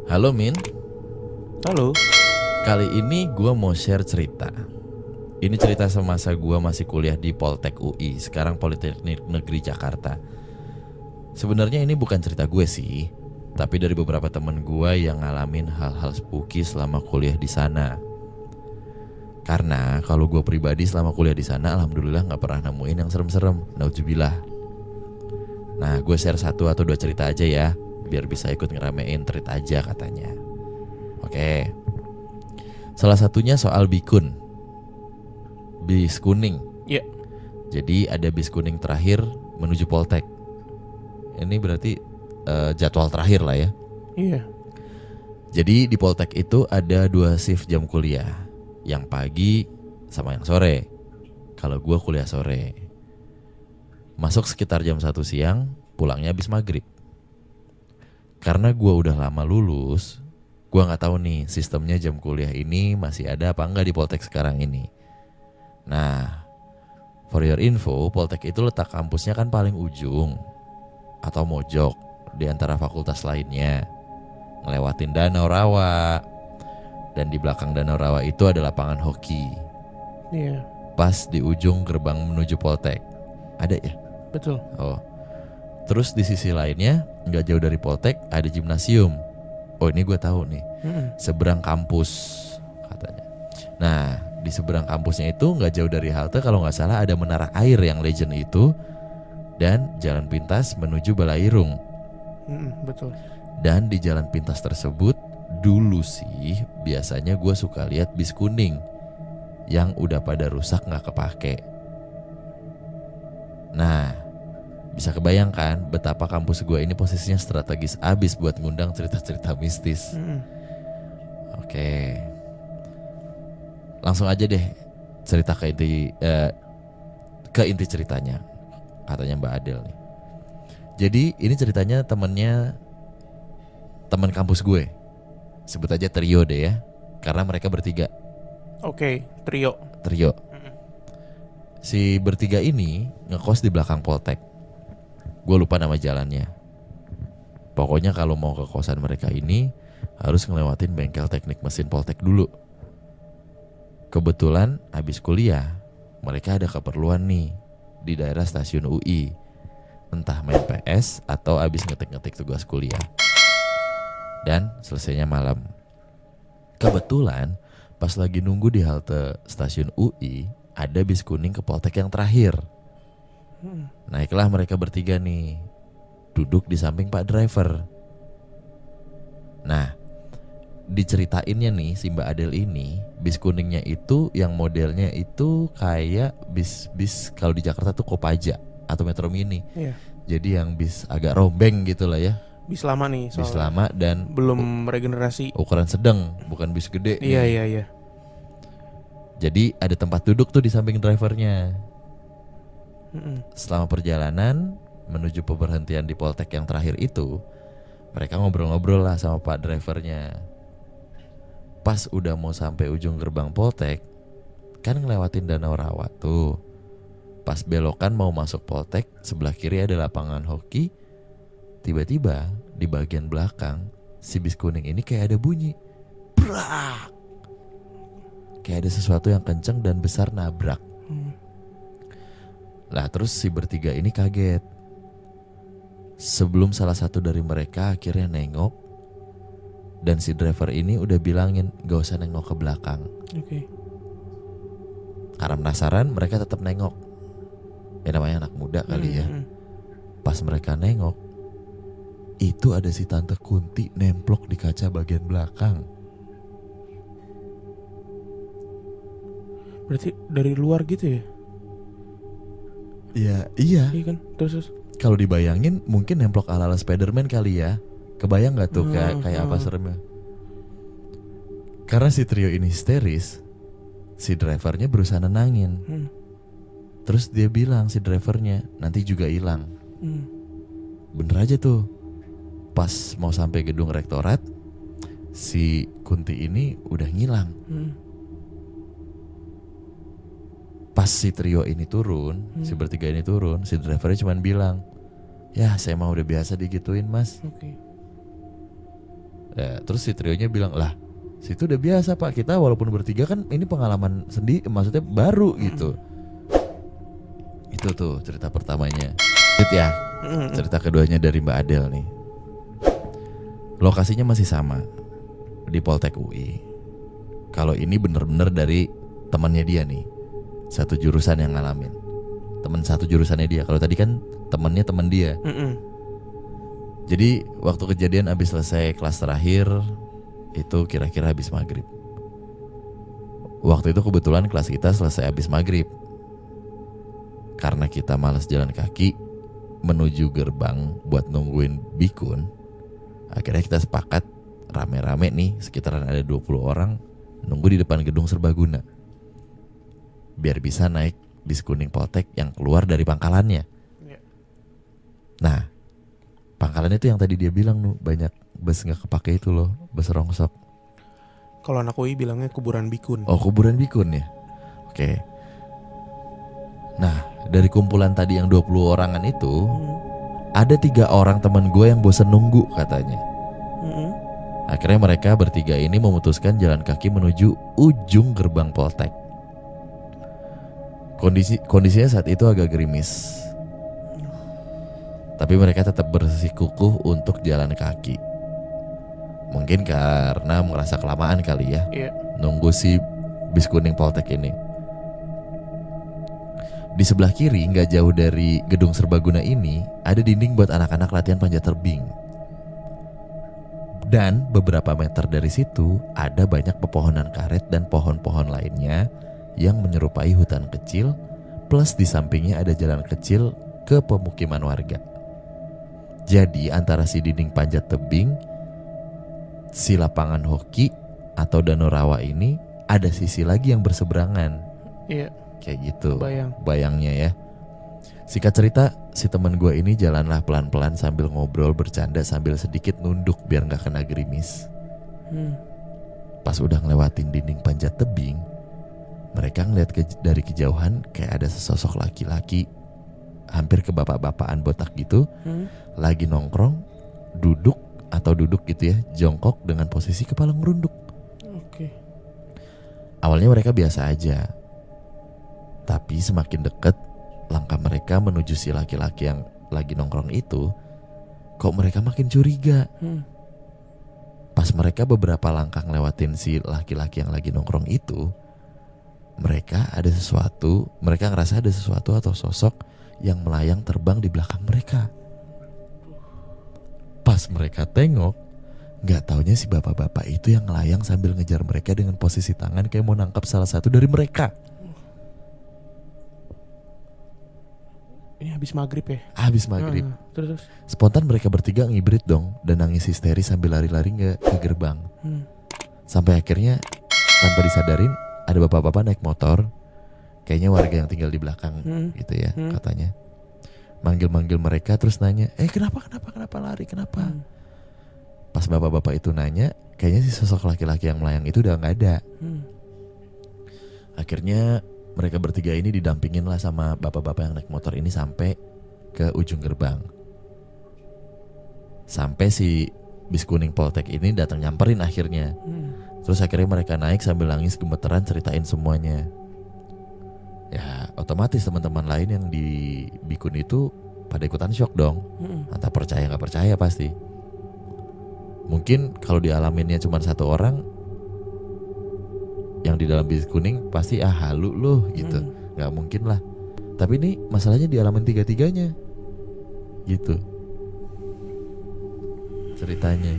Halo Min, Halo. kali ini gue mau share cerita. Ini cerita semasa gue masih kuliah di Poltek UI, sekarang Politeknik Negeri Jakarta. Sebenarnya ini bukan cerita gue sih, tapi dari beberapa temen gue yang ngalamin hal-hal spooky selama kuliah di sana. Karena kalau gue pribadi selama kuliah di sana, alhamdulillah nggak pernah nemuin yang serem-serem. Nauzubillah. Nah, gue share satu atau dua cerita aja ya, biar bisa ikut ngeramein treat aja katanya. Oke. Salah satunya soal bikun, bis kuning. Ya. Jadi ada bis kuning terakhir menuju Poltek. Ini berarti jadwal terakhir lah ya. Iya. Jadi di Poltek itu ada 2 shift jam kuliah, yang pagi sama yang sore. Kalau gue kuliah sore, masuk sekitar jam 1 siang, pulangnya habis maghrib. Karena gue udah lama lulus, gue nggak tahu nih sistemnya jam kuliah ini masih ada apa enggak di Poltek sekarang ini. Nah, for your info, Poltek itu letak kampusnya kan paling ujung atau mojok di antara fakultas lainnya, ngelewatin Danau Rawa. Dan di belakang Danau Rawa itu ada lapangan hoki. Iya. Pas di ujung gerbang menuju Poltek. Ada ya? Betul. Oh. Terus di sisi lainnya, nggak jauh dari Poltek ada gimnasium. Oh, ini gue tahu nih. Seberang kampus katanya. Nah, di seberang kampusnya itu nggak jauh dari halte, kalau nggak salah ada menara air yang legend itu, dan jalan pintas menuju Balairung. Betul. Dan di jalan pintas tersebut dulu sih biasanya gue suka lihat bis kuning yang udah pada rusak nggak kepake. Nah, bisa kebayangkan betapa kampus gue ini posisinya strategis abis buat ngundang cerita-cerita mistis. Oke, langsung aja deh cerita ke inti ceritanya, katanya Mbak Adel nih. Jadi ini ceritanya teman kampus gue. Sebut aja trio deh ya, karena mereka bertiga. Oke, trio. Si bertiga ini ngekos di belakang Poltek. Gue lupa nama jalannya. Pokoknya kalau mau ke kosan mereka ini harus ngelewatin bengkel teknik mesin Poltek dulu. Kebetulan habis kuliah mereka ada keperluan nih di daerah stasiun UI. Entah main PS atau habis ngetik-ngetik tugas kuliah. Dan selesainya malam. Kebetulan pas lagi nunggu di halte stasiun UI, ada bis kuning ke Poltek yang terakhir. Naiklah mereka bertiga nih, duduk di samping Pak Driver. Nah, diceritainnya nih si Mbak Adel ini, bis kuningnya itu yang modelnya itu kayak bis kalau di Jakarta tuh Kopaja atau Metro Mini. Iya. Jadi yang bis agak rombeng gitu lah ya. Bis lama nih soalnya. Bis lama dan belum regenerasi. ukuran sedang, bukan bis gede nih. Iya. Jadi ada tempat duduk tuh di samping drivernya. Selama perjalanan menuju pemberhentian di Poltek yang terakhir itu, mereka ngobrol-ngobrol lah sama Pak drivernya. Pas udah mau sampai ujung gerbang Poltek, kan ngelewatin Danau Rawa tuh. Pas belokan mau masuk Poltek, sebelah kiri ada lapangan hoki. Tiba-tiba di bagian belakang si bis kuning ini kayak ada bunyi, brak. Kayak ada sesuatu yang kenceng dan besar nabrak. Lah terus si bertiga ini kaget. Sebelum salah satu dari mereka akhirnya nengok, dan si driver ini udah bilangin gak usah nengok ke belakang. Oke. Karena penasaran mereka tetap nengok. Ya namanya anak muda kali ya. Pas mereka nengok, itu ada si Tante Kunti nemplok di kaca bagian belakang. Berarti dari luar gitu ya? Iya, iya. Iya kan? Terus. Kalau dibayangin mungkin nemplok ala-ala Spiderman kali ya. Kebayang gak tuh kayak apa seremnya? Karena si trio ini histeris, si drivernya berusaha nenangin. Terus dia bilang si drivernya nanti juga hilang. Bener aja tuh. Pas mau sampai gedung rektorat, si Kunti ini udah ngilang. Pas si trio ini turun, si bertiga ini turun, si drivernya cuma bilang, ya saya mah udah biasa digituin mas. Nah, terus si trionya bilang, lah situ udah biasa pak, kita walaupun bertiga kan ini pengalaman sendiri, maksudnya baru gitu. Itu tuh cerita pertamanya. Lanjut ya, cerita keduanya dari Mbak Adel nih. Lokasinya masih sama, di Poltek UI. Kalau ini bener-bener dari temannya dia nih, satu jurusan yang ngalamin. Teman satu jurusannya dia. Kalau tadi kan temannya teman dia. Jadi waktu kejadian abis selesai kelas terakhir, itu kira-kira habis maghrib. Waktu itu kebetulan kelas kita selesai habis maghrib. Karena kita malas jalan kaki menuju gerbang buat nungguin bikun, akhirnya kita sepakat rame-rame nih, sekitaran ada 20 orang, nunggu di depan gedung serbaguna biar bisa naik bis kuning Poltek yang keluar dari pangkalannya. Nah, pangkalannya itu yang tadi dia bilang tuh, banyak bus gak kepake itu loh, bus rongsok. Kalau anak UI bilangnya kuburan bikun. Oh, kuburan bikun ya. Oke. Nah, dari kumpulan tadi yang 20 orangan itu, ada 3 orang teman gue yang bosan nunggu katanya. Akhirnya mereka bertiga ini memutuskan jalan kaki menuju ujung gerbang Poltek. Kondisinya saat itu agak gerimis, tapi mereka tetap bersikukuh untuk jalan kaki. Mungkin karena merasa kelamaan kali ya, nunggu si bis kuning Poltek ini. Di sebelah kiri, gak jauh dari gedung serbaguna ini, ada dinding buat anak-anak latihan panjat tebing. Dan beberapa meter dari situ ada banyak pepohonan karet dan pohon-pohon lainnya yang menyerupai hutan kecil, plus di sampingnya ada jalan kecil ke pemukiman warga. Jadi antara si dinding panjat tebing, si lapangan hoki atau danau rawa ini, ada sisi lagi yang berseberangan. Iya. Kayak gitu. Bayangnya ya. Singkat cerita, si teman gue ini jalanlah pelan-pelan sambil ngobrol bercanda sambil sedikit nunduk biar gak kena gerimis. Pas udah ngelewatin dinding panjat tebing, mereka ngeliat dari kejauhan kayak ada sesosok laki-laki, hampir ke bapak-bapakan botak gitu, lagi nongkrong, duduk gitu ya, jongkok dengan posisi kepala merunduk. Awalnya mereka biasa aja, tapi semakin dekat langkah mereka menuju si laki-laki yang lagi nongkrong itu, kok mereka makin curiga. Pas mereka beberapa langkah ngelewatin si laki-laki yang lagi nongkrong itu, mereka ngerasa ada sesuatu atau sosok yang melayang terbang di belakang mereka. Pas mereka tengok, gak taunya si bapak-bapak itu yang melayang sambil ngejar mereka dengan posisi tangan kayak mau nangkap salah satu dari mereka. Ini habis maghrib ya? Habis maghrib. Terus? Spontan mereka bertiga ngibrit dong dan nangis histeris sambil lari-lari ke gerbang. Sampai akhirnya tanpa disadarin ada bapak-bapak naik motor, kayaknya warga yang tinggal di belakang gitu ya katanya. Manggil-manggil mereka terus nanya, kenapa lari, kenapa? Pas bapak-bapak itu nanya, kayaknya si sosok laki-laki yang melayang itu udah gak ada. Akhirnya mereka bertiga ini didampingin lah sama bapak-bapak yang naik motor ini sampai ke ujung gerbang. Sampai si bis kuning Poltek ini datang nyamperin akhirnya. Terus akhirnya mereka naik sambil nangis gemeteran ceritain semuanya. Ya otomatis teman-teman lain yang di bikun itu pada ikutan shock dong. Entah percaya gak percaya pasti. Mungkin kalau dialaminnya cuma satu orang yang di dalam bis kuning, pasti halu loh gitu, gak mungkin lah. Tapi ini masalahnya dialamin tiga-tiganya gitu ceritanya.